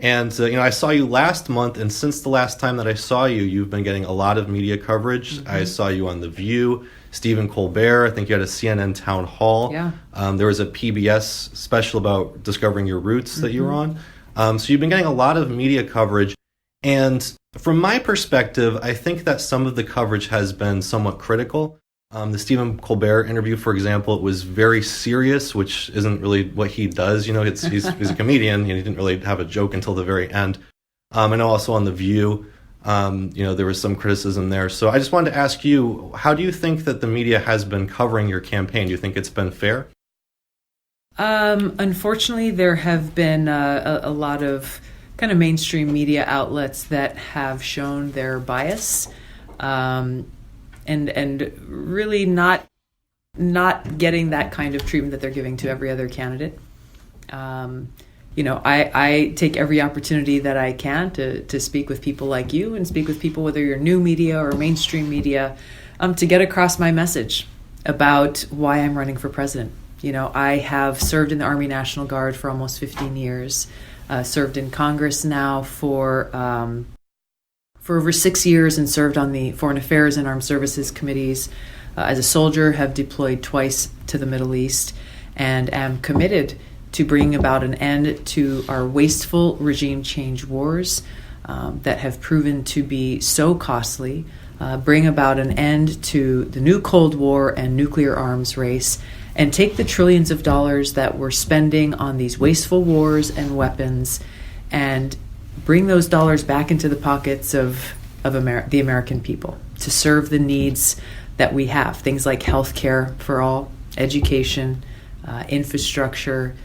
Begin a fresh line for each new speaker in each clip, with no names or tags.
And I saw you last month, and since the last time that I saw you, you've been getting a lot of media coverage. Mm-hmm. I saw you on The View, Stephen Colbert. I think you had a CNN town hall.
Yeah.
There was a PBS special about discovering your roots that you were on. So you've been getting a lot of media coverage. And from my perspective, I think that some of the coverage has been somewhat critical. The Stephen Colbert interview, for example, it was very serious, which isn't really what he does. He's a comedian, and he didn't really have a joke until the very end. I know also on The View, there was some criticism there. So I just wanted to ask you, how do you think that the media has been covering your campaign? Do you think it's been fair?
Unfortunately, there have been a lot of kind of mainstream media outlets that have shown their bias, and really not getting that kind of treatment that they're giving to every other candidate. I take every opportunity that I can to speak with people like you and speak with people, whether you're new media or mainstream media, to get across my message about why I'm running for president. I have served in the Army National Guard for almost 15 years. Served in Congress now for over 6 years, and served on the Foreign Affairs and Armed Services committees. As a soldier, have deployed twice to the Middle East, and am committed to bringing about an end to our wasteful regime change wars that have proven to be so costly, bring about an end to the new Cold War and nuclear arms race, and take the trillions of dollars that we're spending on these wasteful wars and weapons and bring those dollars back into the pockets of the American people to serve the needs that we have. Things like health care for all, education, infrastructure,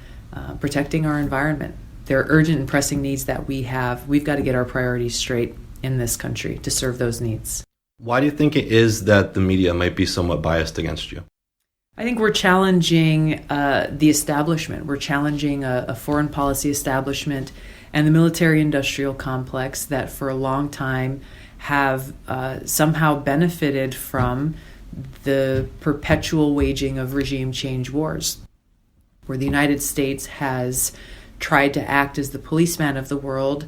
protecting our environment. There are urgent and pressing needs that we have. We've got to get our priorities straight in this country to serve those needs.
Why do you think it is that the media might be somewhat biased against you?
I think we're challenging the establishment. We're challenging a foreign policy establishment and the military-industrial complex that for a long time have somehow benefited from the perpetual waging of regime change wars, where the United States has tried to act as the policeman of the world,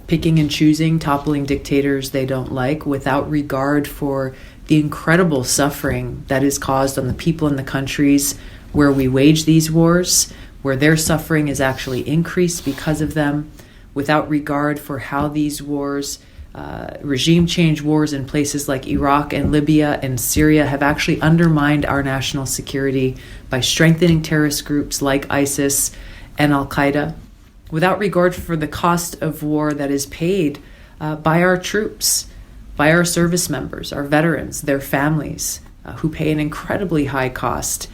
picking and choosing, toppling dictators they don't like without regard for the incredible suffering that is caused on the people in the countries where we wage these wars, where their suffering is actually increased because of them, without regard for how these wars, regime change wars in places like Iraq and Libya and Syria, have actually undermined our national security by strengthening terrorist groups like ISIS and Al-Qaeda, without regard for the cost of war that is paid by our troops, by our service members, our veterans, their families, who pay an incredibly high cost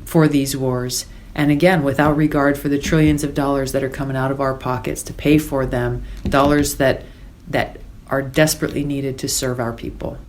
for these wars. And again, without regard for the trillions of dollars that are coming out of our pockets to pay for them, dollars that are desperately needed to serve our people.